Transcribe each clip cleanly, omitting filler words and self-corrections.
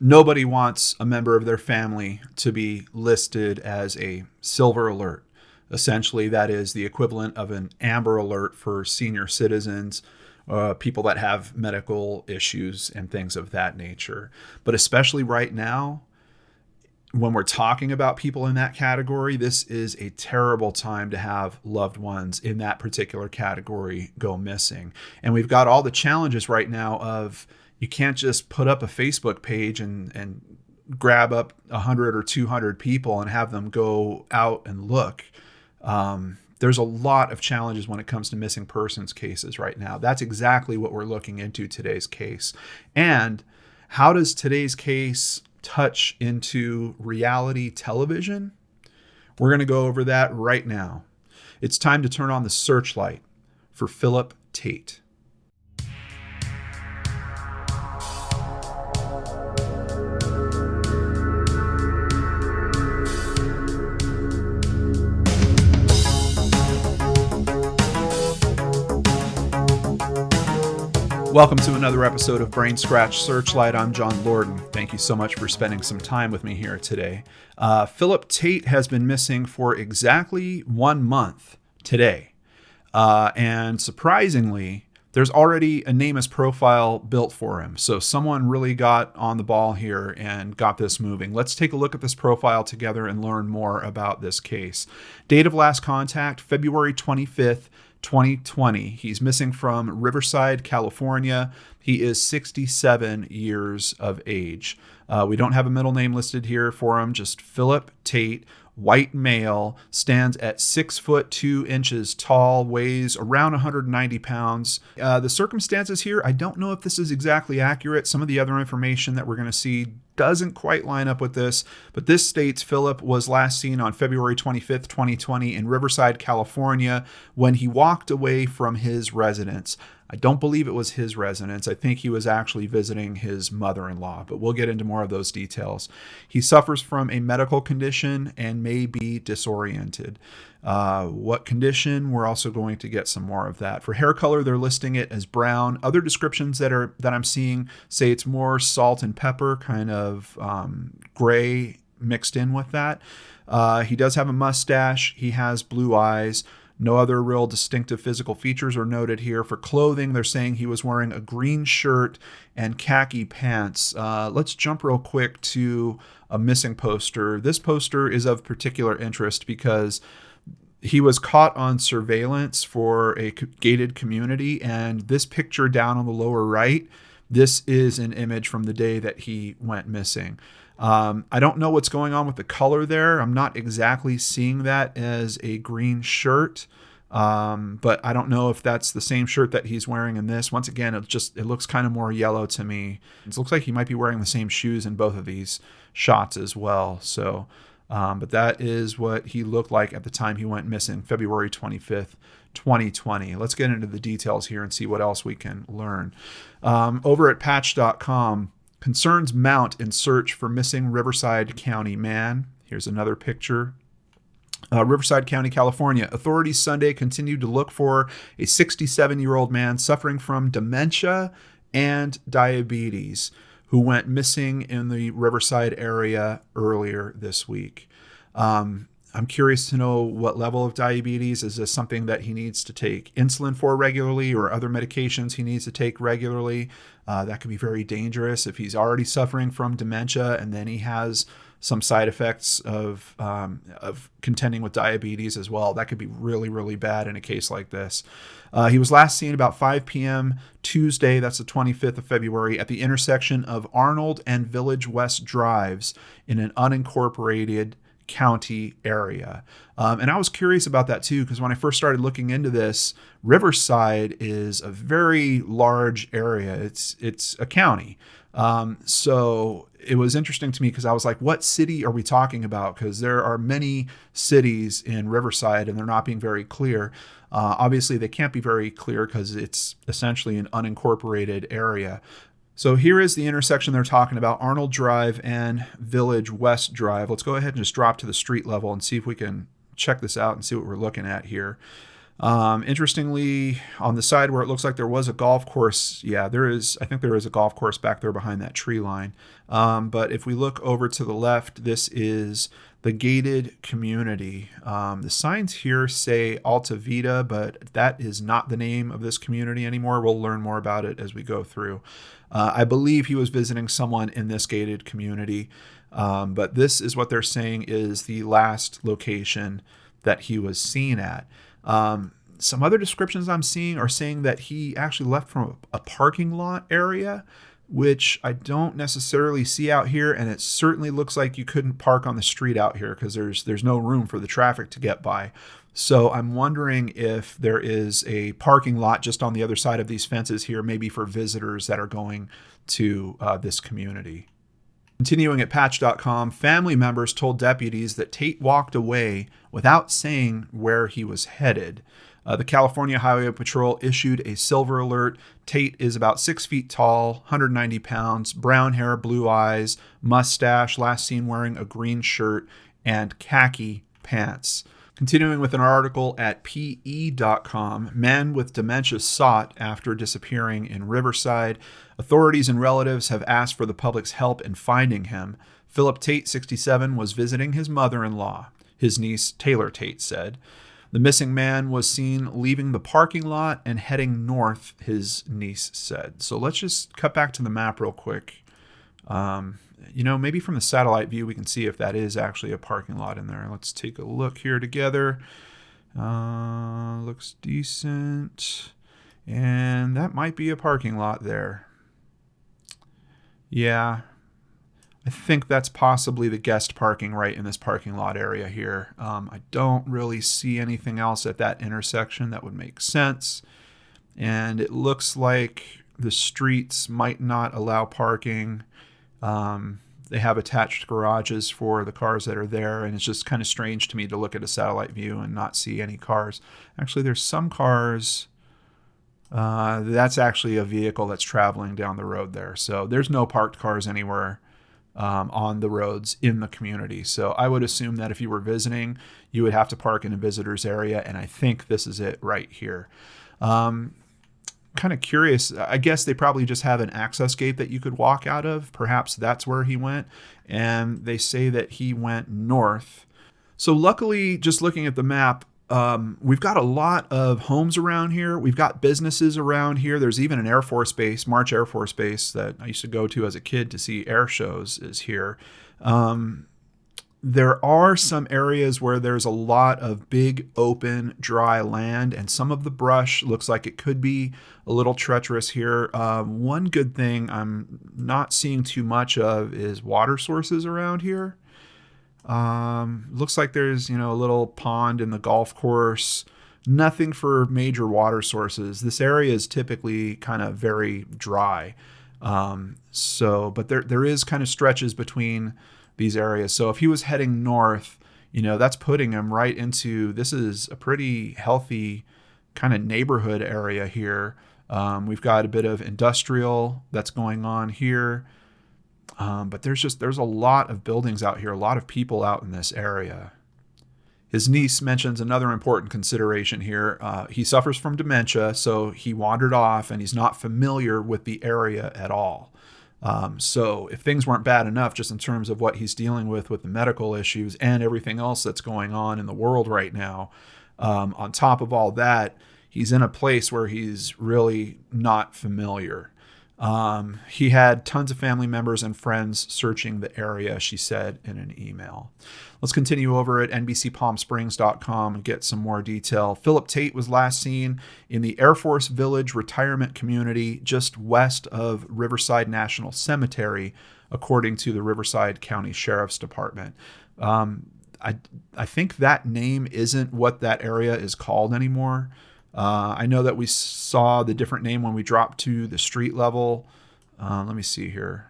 Nobody wants a member of their family to be listed as a silver alert. Essentially, that is the equivalent of an amber alert for senior citizens, people that have medical issues and things of that nature. But especially right now, when we're talking about people in that category, this is a terrible time to have loved ones in that particular category go missing. And we've got all the challenges right now of you can't just put up a Facebook page and grab up 100 or 200 people and have them go out and look. There's a lot of challenges when it comes to missing persons cases right now. That's exactly what we're looking into today's case. And how does today's case touch into reality television? We're going to go over that right now. It's time to turn on the searchlight for Phillip Tate. Welcome to another episode of Brainscratch Searchlight. I'm John Lorden. Thank you so much for spending some time with me here today. Phillip Tate has been missing for exactly 1 month today. And surprisingly, there's already a NamUs profile built for him. So someone really got on the ball here and got this moving. Let's take a look at this profile together and learn more about this case. Date of last contact, February 25th, 2020. He's missing from Riverside, California. He is 67 years of age. We don't have a middle name listed here for him, just Phillip Tate, white male, stands at 6'2" tall, weighs around 190 pounds. The circumstances here, I don't know if this is exactly accurate. Some of the other information that we're going to see doesn't quite line up with this, but this states Phillip was last seen on February 25th, 2020 in Riverside, California, when he walked away from his residence. I don't believe it was his residence. I think he was actually visiting his mother-in-law, but we'll get into more of those details. He suffers from a medical condition and may be disoriented. What condition? We're also going to get some more of that. For hair color, they're listing it as brown. Other descriptions that I'm seeing say it's more salt and pepper, kind of gray mixed in with that. He does have a mustache. He has blue eyes. No other real distinctive physical features are noted here. For clothing, they're saying he was wearing a green shirt and khaki pants. Let's jump real quick to a missing poster. This poster is of particular interest because he was caught on surveillance for a gated community, and this picture down on the lower right, this is an image from the day that he went missing. I don't know what's going on with the color there. I'm not exactly seeing that as a green shirt, but I don't know if that's the same shirt that he's wearing in this. Once again, it looks kind of more yellow to me. It looks like he might be wearing the same shoes in both of these shots as well. So, but that is what he looked like at the time he went missing, February 25th, 2020. Let's get into the details here and see what else we can learn. Over at patch.com, concerns mount in search for missing Riverside County man. Here's another picture. Riverside County, California. Authorities Sunday continued to look for a 67-year-old man suffering from dementia and diabetes who went missing in the Riverside area earlier this week. I'm curious to know what level of diabetes. Is this something that he needs to take insulin for regularly or other medications he needs to take regularly? That could be very dangerous if he's already suffering from dementia and then he has some side effects of contending with diabetes as well. That could be really, really bad in a case like this. He was last seen about 5 p.m. Tuesday, that's the 25th of February, at the intersection of Arnold and Village West Drives in an unincorporated county area. And I was curious about that too, because when I first started looking into this, Riverside is a very large area. It's a county. So it was interesting to me because I was like, what city are we talking about? Because there are many cities in Riverside and they're not being very clear. Obviously, they can't be very clear because it's essentially an unincorporated area. So here is the intersection they're talking about, Arnold Drive and Village West Drive. Let's go ahead and just drop to the street level and see if we can check this out and see what we're looking at here. Interestingly, on the side where it looks like there was a golf course, yeah, there is. I think there is a golf course back there behind that tree line. But if we look over to the left, this is the gated community. The signs here say Alta Vida, but that is not the name of this community anymore. We'll learn more about it as we go through. I believe he was visiting someone in this gated community, but this is what they're saying is the last location that he was seen at. Some other descriptions I'm seeing are saying that he actually left from a parking lot area, which I don't necessarily see out here. And it certainly looks like you couldn't park on the street out here because there's no room for the traffic to get by. So I'm wondering if there is a parking lot just on the other side of these fences here, maybe for visitors that are going to this community. Continuing at patch.com, family members told deputies that Tate walked away without saying where he was headed. The California Highway Patrol issued a silver alert. Tate is about 6 feet tall, 190 pounds, brown hair, blue eyes, mustache, last seen wearing a green shirt and khaki pants. Continuing with an article at PE.com, man with dementia sought after disappearing in Riverside. Authorities and relatives have asked for the public's help in finding him. Phillip Tate, 67, was visiting his mother-in-law, his niece Taylor Tate said. The missing man was seen leaving the parking lot and heading north, his niece said. So let's just cut back to the map real quick. Maybe from the satellite view, we can see if that is actually a parking lot in there. Let's take a look here together. Looks decent. And that might be a parking lot there. Yeah, I think that's possibly the guest parking right in this parking lot area here. I don't really see anything else at that intersection that would make sense. And it looks like the streets might not allow parking. They have attached garages for the cars that are there, and it's just kind of strange to me to look at a satellite view and not see any cars. Actually, there's some cars. That's actually a vehicle that's traveling down the road there. So there's no parked cars anywhere on the roads in the community. So I would assume that if you were visiting, you would have to park in a visitor's area, and I think this is it right here. Kind of curious. I guess they probably just have an access gate that you could walk out of. Perhaps that's where he went. And they say that he went north. So luckily, just looking at the map, we've got a lot of homes around here. We've got businesses around here. There's even an Air Force Base, March Air Force Base, that I used to go to as a kid to see air shows is here. There are some areas where there's a lot of big, open, dry land, and some of the brush looks like it could be a little treacherous here. One good thing I'm not seeing too much of is water sources around here. Looks like there's, a little pond in the golf course. Nothing for major water sources. This area is typically kind of very dry. But there is kind of stretches between these areas. So if he was heading north, that's putting him right into, this is a pretty healthy kind of neighborhood area here. We've got a bit of industrial that's going on here. But there's a lot of buildings out here, a lot of people out in this area. His niece mentions another important consideration here. He suffers from dementia, so he wandered off and he's not familiar with the area at all. So if things weren't bad enough, just in terms of what he's dealing with the medical issues and everything else that's going on in the world right now, on top of all that, he's in a place where he's really not familiar. He had tons of family members and friends searching the area, she said in an email. Let's continue over at NBCPalmSprings.com and get some more detail. Phillip Tate was last seen in the Air Force Village retirement community just west of Riverside National Cemetery, according to the Riverside County Sheriff's Department. I think that name isn't what that area is called anymore. I know that we saw the different name when we dropped to the street level. Let me see here.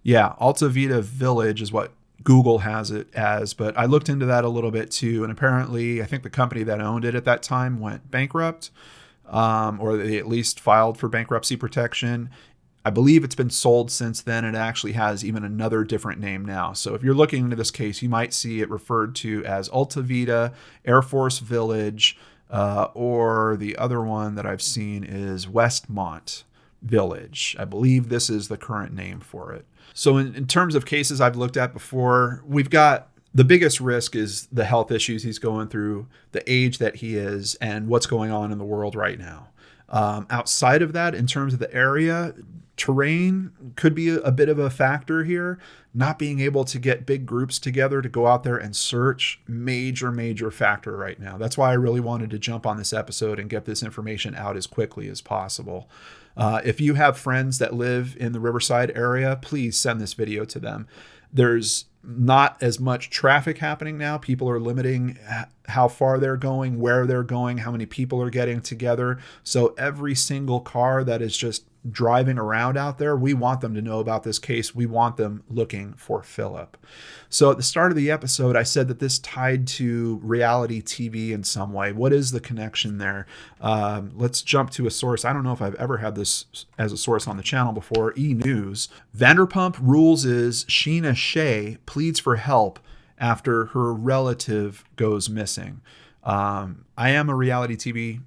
Yeah, Alta Vida Village is what Google has it as, but I looked into that a little bit too, and apparently I think the company that owned it at that time went bankrupt, or they at least filed for bankruptcy protection. I believe it's been sold since then. It actually has even another different name now. So if you're looking into this case, you might see it referred to as Alta Vita, Air Force Village, or the other one that I've seen is Westmont Village. I believe this is the current name for it. So in terms of cases I've looked at before, we've got the biggest risk is the health issues he's going through, the age that he is, and what's going on in the world right now. Outside of that, in terms of the area, terrain could be a bit of a factor here. Not being able to get big groups together to go out there and search, major factor right now. That's why I really wanted to jump on this episode and get this information out as quickly as possible. If you have friends that live in the Riverside area, please send this video to them. There's not as much traffic happening now. People are limiting how far they're going, where they're going, how many people are getting together. So every single car that is just driving around out there, we want them to know about this case. We want them looking for Phillip. So at the start of the episode, I said that this tied to reality TV in some way. What is the connection there? Let's jump to a source. I don't know if I've ever had this as a source on the channel before. E-News. Vanderpump Rules is Sheena Shea pleads for help after her relative goes missing. I am a reality TV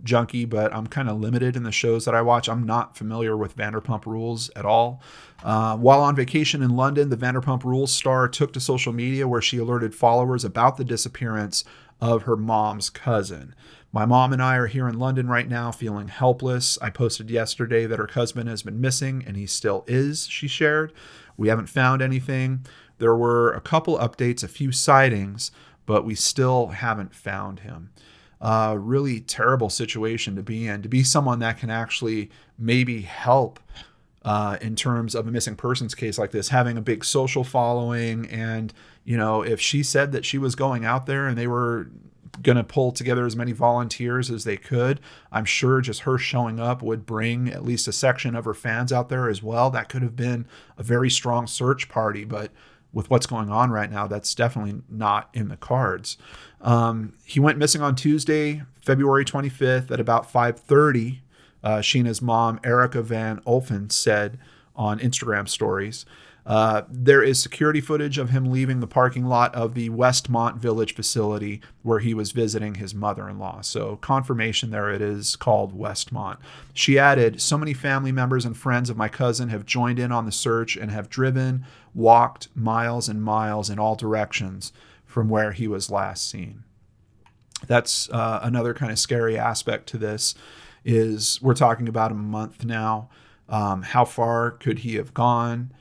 junkie, but I'm kind of limited in the shows that I watch. I'm not familiar with Vanderpump Rules at all. While on vacation in London, the Vanderpump Rules star took to social media where she alerted followers about the disappearance of her mom's cousin. My mom and I are here in London right now feeling helpless. I posted yesterday that her husband has been missing, and he still is, she shared. We haven't found anything. There were a couple updates, a few sightings, but we still haven't found him. Really terrible situation to be in, to be someone that can actually maybe help in terms of a missing persons case like this, having a big social following. And, you know, if she said that she was going out there and they were going to pull together as many volunteers as they could, I'm sure just her showing up would bring at least a section of her fans out there as well. That could have been a very strong search party, but with what's going on right now, that's definitely not in the cards. He went missing on Tuesday, February 25th at about 5:30. Sheena's mom, Erica Van Olfen, said on Instagram stories. There is security footage of him leaving the parking lot of the Westmont Village facility where he was visiting his mother-in-law. So confirmation there, it is called Westmont. She added, so many family members and friends of my cousin have joined in on the search and have driven, walked miles and miles in all directions from where he was last seen. That's another kind of scary aspect to this is we're talking about a month now. How far could he have gone?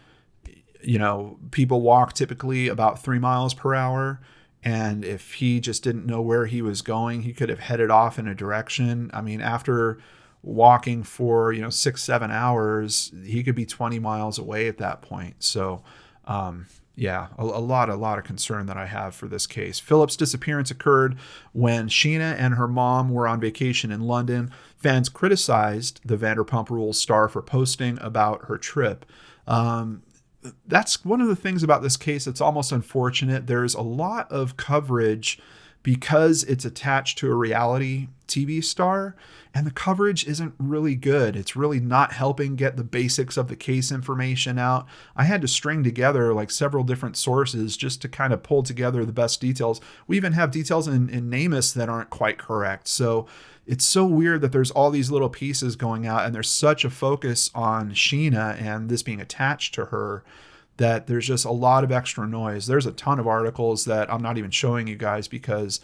You know, people walk typically about 3 miles per hour. And if he just didn't know where he was going, he could have headed off in a direction. I mean, after walking for, 6-7 hours, he could be 20 miles away at that point. So, yeah, a lot of concern that I have for this case. Phillip's disappearance occurred when Sheena and her mom were on vacation in London. Fans criticized the Vanderpump Rules star for posting about her trip. That's one of the things about this case that's almost unfortunate. There's a lot of coverage because it's attached to a reality TV star, and the coverage isn't really good. It's really not helping get the basics of the case information out. I had to string together like several different sources just to kind of pull together the best details. We even have details in NamUs that aren't quite correct. So it's so weird that there's all these little pieces going out and there's such a focus on Sheena and this being attached to her that there's just a lot of extra noise. There's a ton of articles that I'm not even showing you guys because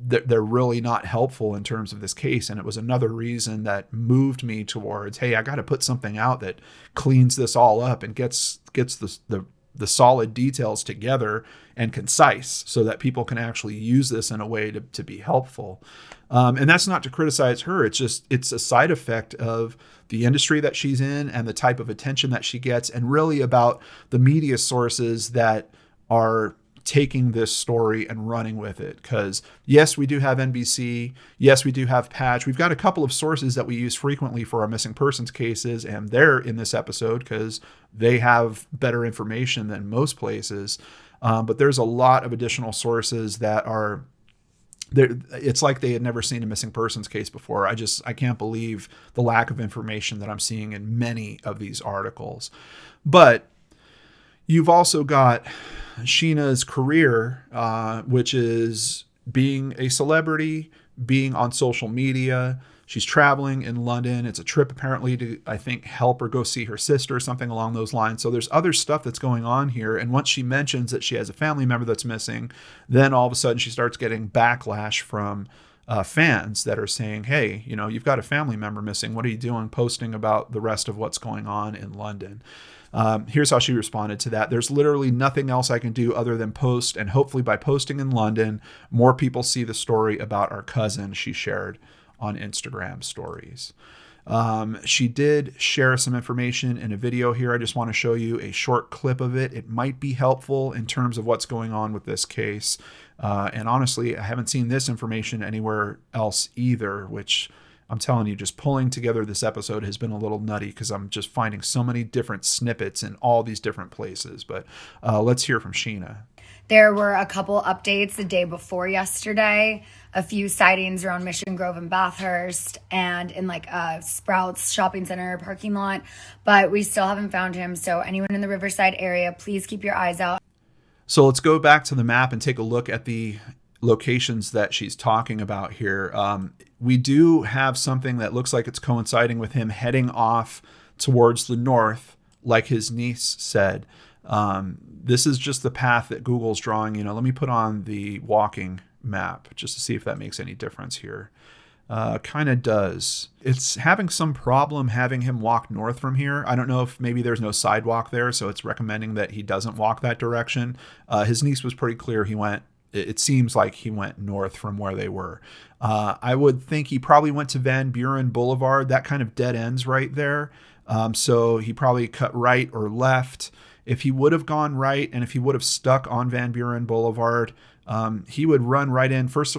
they're really not helpful in terms of this case. And it was another reason that moved me towards, hey, I got to put something out that cleans this all up and gets the solid details together and concise so that people can actually use this in a way to be helpful. And that's not to criticize her. It's a side effect of the industry that she's in and the type of attention that she gets, and really about the media sources that are taking this story and running with it. Because yes, we do have NBC. Yes, we do have Patch. We've got a couple of sources that we use frequently for our missing persons cases, and they're in this episode because they have better information than most places. But there's a lot of additional sources that are it's like they had never seen a missing persons case before. I can't believe the lack of information that I'm seeing in many of these articles. But you've also got Sheena's career, which is being a celebrity, being on social media. She's traveling in London. It's a trip apparently to, I think, help her go see her sister or something along those lines. So there's other stuff that's going on here. And once she mentions that she has a family member that's missing, then all of a sudden she starts getting backlash from fans that are saying, hey, you've got a family member missing. What are you doing posting about the rest of what's going on in London? Here's how she responded to that. There's literally nothing else I can do other than post. And hopefully by posting in London, more people see the story about our cousin, she shared on Instagram stories. She did share some information in a video here. I just want to show you a short clip of it. It might be helpful in terms of what's going on with this case. And honestly, I haven't seen this information anywhere else either, which I'm telling you, just pulling together this episode has been a little nutty because I'm just finding so many different snippets in all these different places. But let's hear from Sheena. There were a couple updates the day before yesterday, a few sightings around Mission Grove and Bathurst and in like a Sprouts shopping center parking lot, but we still haven't found him. So anyone in the Riverside area, please keep your eyes out. So let's go back to the map and take a look at the locations that she's talking about here. We do have something that looks like it's coinciding with him heading off towards the north, like his niece said. This is just the path that Google's drawing. Let me put on the walking map just to see if that makes any difference here. Kind of does. It's having some problem having him walk north from here. I don't know if maybe there's no sidewalk there, so it's recommending that he doesn't walk that direction. His niece was pretty clear it seems like he went north from where they were. I would think he probably went to Van Buren Boulevard. That kind of dead ends right there. So he probably cut right or left. If he would have gone right and if he would have stuck on Van Buren Boulevard, he would run right in. First,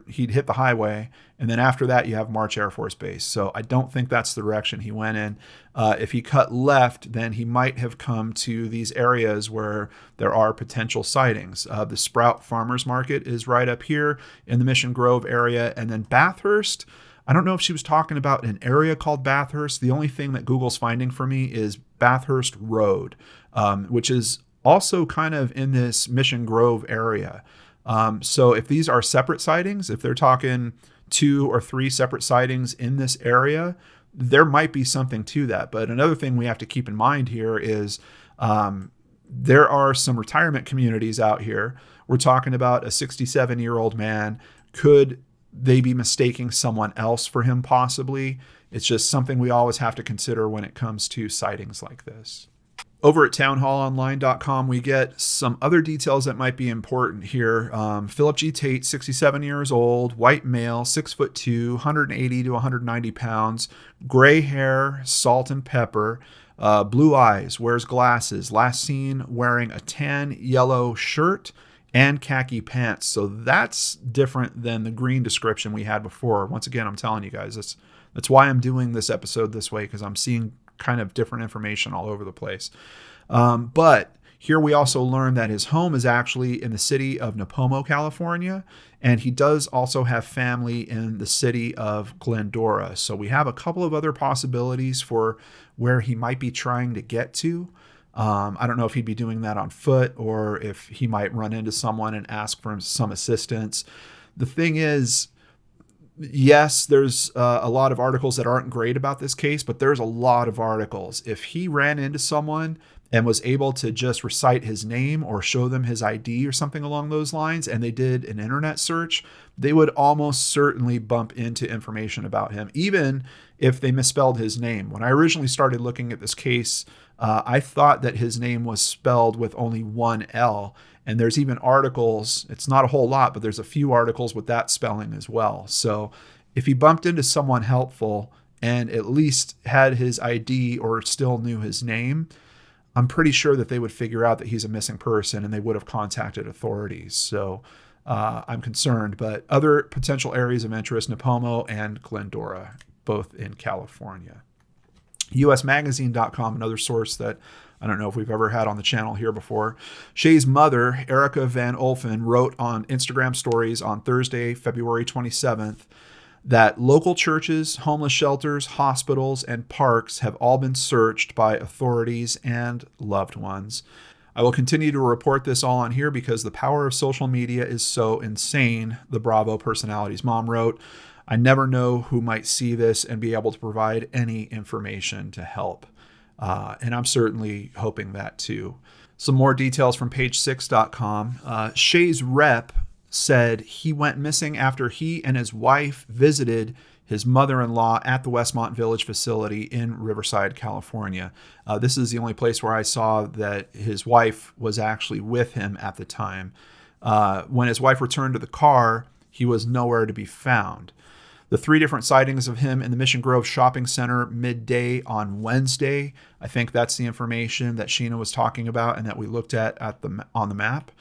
he'd hit the highway, and then after that, you have March Air Force Base. So I don't think that's the direction he went in. If he cut left, then he might have come to these areas where there are potential sightings. The Sprout Farmers Market is right up here in the Mission Grove area, and then Bathurst. I don't know if she was talking about an area called Bathurst. The only thing that Google's finding for me is Bathurst Road, which is also kind of in this Mission Grove area. So if these are separate sightings, if they're talking 2 or 3 separate sightings in this area, there might be something to that. But another thing we have to keep in mind here is there are some retirement communities out here. We're talking about a 67-year-old man. Could they be mistaking someone else for him possibly? It's just something we always have to consider when it comes to sightings like this. Over at townhallonline.com, we get some other details that might be important here. Phillip G. Tate, 67 years old, white male, 6'2", 180 to 190 pounds, gray hair, salt and pepper, blue eyes, wears glasses, last seen wearing a tan yellow shirt and khaki pants. So that's different than the green description we had before. Once again, I'm telling you guys, that's why I'm doing this episode this way, because I'm seeing kind of different information all over the place. But here we also learn that his home is actually in the city of Napomo, California, and he does also have family in the city of Glendora. So we have a couple of other possibilities for where he might be trying to get to. I don't know if he'd be doing that on foot or if he might run into someone and ask for some assistance. The thing is, yes, there's a lot of articles that aren't great about this case, but there's a lot of articles. If he ran into someone and was able to just recite his name or show them his ID or something along those lines, and they did an internet search, they would almost certainly bump into information about him, even if they misspelled his name. When I originally started looking at this case, I thought that his name was spelled with only one L. And there's even articles, it's not a whole lot, but there's a few articles with that spelling as well. So if he bumped into someone helpful and at least had his ID or still knew his name, I'm pretty sure that they would figure out that he's a missing person and they would have contacted authorities. So I'm concerned. But other potential areas of interest, Napomo and Glendora, both in California. USmagazine.com, another source that I don't know if we've ever had on the channel here before. Shay's mother, Erica Van Olfen, wrote on Instagram stories on Thursday, February 27th, that local churches, homeless shelters, hospitals, and parks have all been searched by authorities and loved ones. I will continue to report this all on here because the power of social media is so insane, the Bravo personality's mom wrote. I never know who might see this and be able to provide any information to help. And I'm certainly hoping that too. Some more details from page6.com. Shay's rep said he went missing after he and his wife visited his mother-in-law at the Westmont Village facility in Riverside, California. This is the only place where I saw that his wife was actually with him at the time. When his wife returned to the car, he was nowhere to be found. The 3 different sightings of him in the Mission Grove Shopping Center midday on Wednesday, I think that's the information that Sheena was talking about and that we looked at on the map.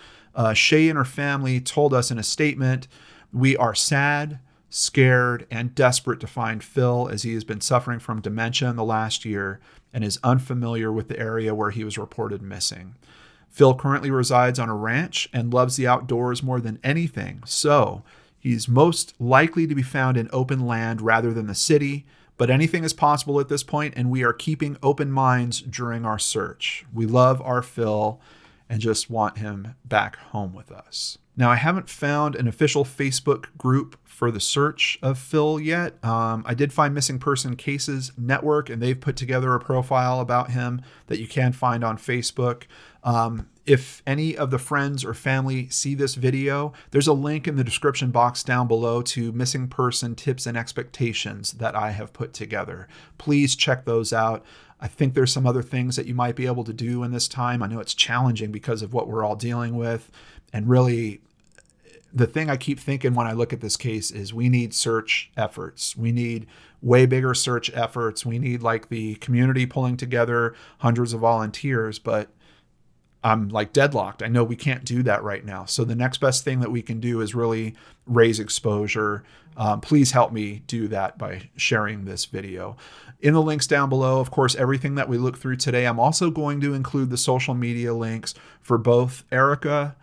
Shay and her family told us in a statement, "We are sad, scared, and desperate to find Phil as he has been suffering from dementia in the last year and is unfamiliar with the area where he was reported missing. Phil currently resides on a ranch and loves the outdoors more than anything, so he's most likely to be found in open land rather than the city, but anything is possible at this point, and we are keeping open minds during our search. We love our Phil and just want him back home with us." Now, I haven't found an official Facebook group for the search of Phil yet. I did find Missing Person Cases Network, and they've put together a profile about him that you can find on Facebook. If any of the friends or family see this video, there's a link in the description box down below to missing person tips and expectations that I have put together. Please check those out. I think there's some other things that you might be able to do in this time. I know it's challenging because of what we're all dealing with. And really, the thing I keep thinking when I look at this case is we need search efforts. We need way bigger search efforts. We need like the community pulling together hundreds of volunteers, but I'm like deadlocked. I know we can't do that right now. So the next best thing that we can do is really raise exposure. Please help me do that by sharing this video. In the links down below, of course, everything that we look through today, I'm also going to include the social media links for both Erica,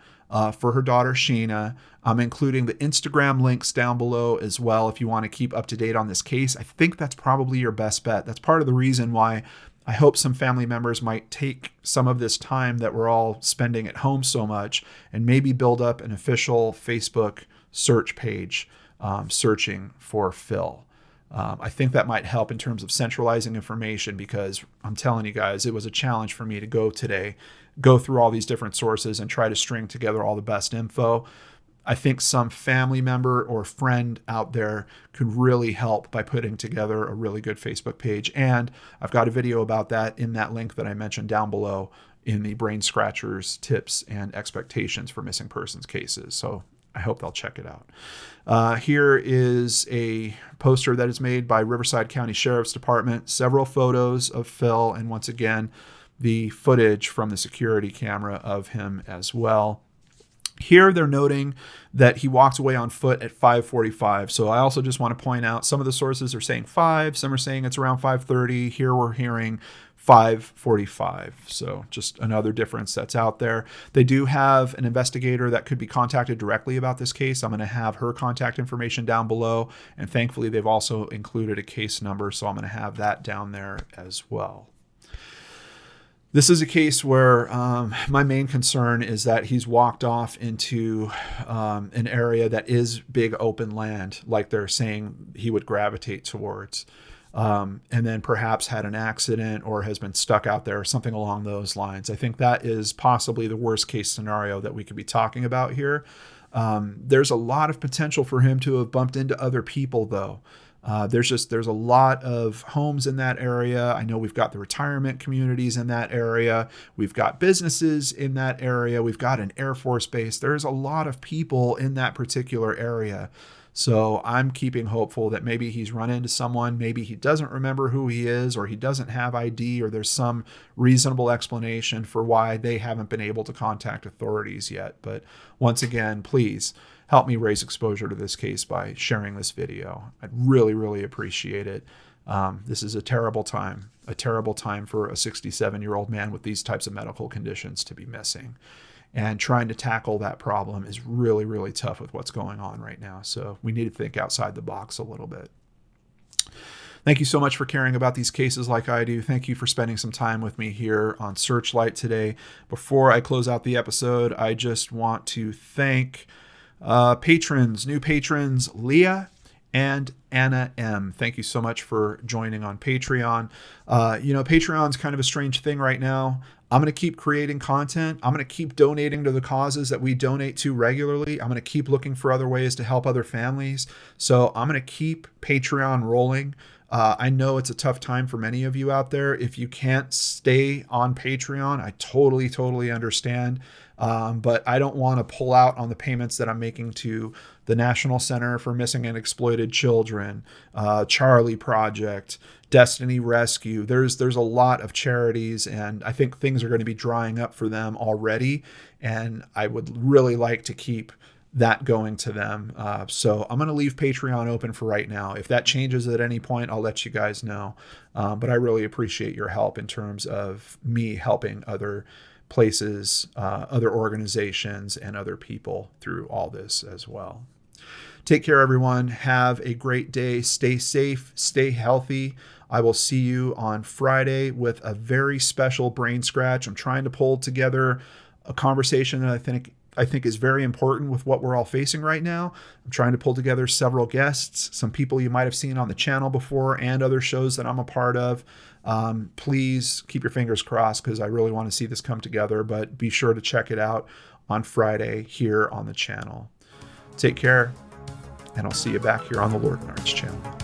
for her daughter Sheena. I'm including the Instagram links down below as well if you want to keep up to date on this case. I think that's probably your best bet. That's part of the reason why I hope some family members might take some of this time that we're all spending at home so much and maybe build up an official Facebook search page searching for Phil. I think that might help in terms of centralizing information because I'm telling you guys, it was a challenge for me to go through all these different sources and try to string together all the best info. I think some family member or friend out there could really help by putting together a really good Facebook page. And I've got a video about that in that link that I mentioned down below in the Brain Scratchers tips and expectations for missing persons cases. So I hope they'll check it out. Here is a poster that is made by Riverside County Sheriff's Department, several photos of Phil, and once again, the footage from the security camera of him as well. Here they're noting that he walked away on foot at 5:45. So I also just want to point out some of the sources are saying 5, some are saying it's around 5:30. Here we're hearing 5:45. So just another difference that's out there. They do have an investigator that could be contacted directly about this case. I'm going to have her contact information down below. And thankfully, they've also included a case number. So I'm going to have that down there as well. This is a case where my main concern is that he's walked off into an area that is big open land, like they're saying he would gravitate towards, and then perhaps had an accident or has been stuck out there or something along those lines. I think that is possibly the worst case scenario that we could be talking about here. There's a lot of potential for him to have bumped into other people, though. There's a lot of homes in that area. I know we've got the retirement communities in that area. We've got businesses in that area. We've got an Air Force base. There's a lot of people in that particular area. So I'm keeping hopeful that maybe he's run into someone, maybe he doesn't remember who he is, or he doesn't have ID, or there's some reasonable explanation for why they haven't been able to contact authorities yet. But once again, please help me raise exposure to this case by sharing this video. I'd really, really appreciate it. This is a terrible time for a 67-year-old man with these types of medical conditions to be missing. And trying to tackle that problem is really, really tough with what's going on right now. So we need to think outside the box a little bit. Thank you so much for caring about these cases like I do. Thank you for spending some time with me here on Searchlight today. Before I close out the episode, I just want to thank new patrons, Leah and Anna M. Thank you so much for joining on Patreon. Patreon's kind of a strange thing right now. I'm going to keep creating content. I'm going to keep donating to the causes that we donate to regularly. I'm going to keep looking for other ways to help other families. So I'm going to keep Patreon rolling. I know it's a tough time for many of you out there. If you can't stay on Patreon, I totally understand. But I don't want to pull out on the payments that I'm making to the National Center for Missing and Exploited Children, Charlie Project, Destiny Rescue. There's a lot of charities, and I think things are going to be drying up for them already. And I would really like to keep that going to them. So I'm going to leave Patreon open for right now. If that changes at any point, I'll let you guys know. But I really appreciate your help in terms of me helping other places, other organizations, and other people through all this as well. Take care, everyone. Have a great day. Stay safe. Stay healthy. I will see you on Friday with a very special Brainscratch. I'm trying to pull together a conversation that I think is very important with what we're all facing right now. I'm trying to pull together several guests, some people you might have seen on the channel before and other shows that I'm a part of. Please keep your fingers crossed because I really want to see this come together, but be sure to check it out on Friday here on the channel. Take care, and I'll see you back here on the Lord and Arts channel.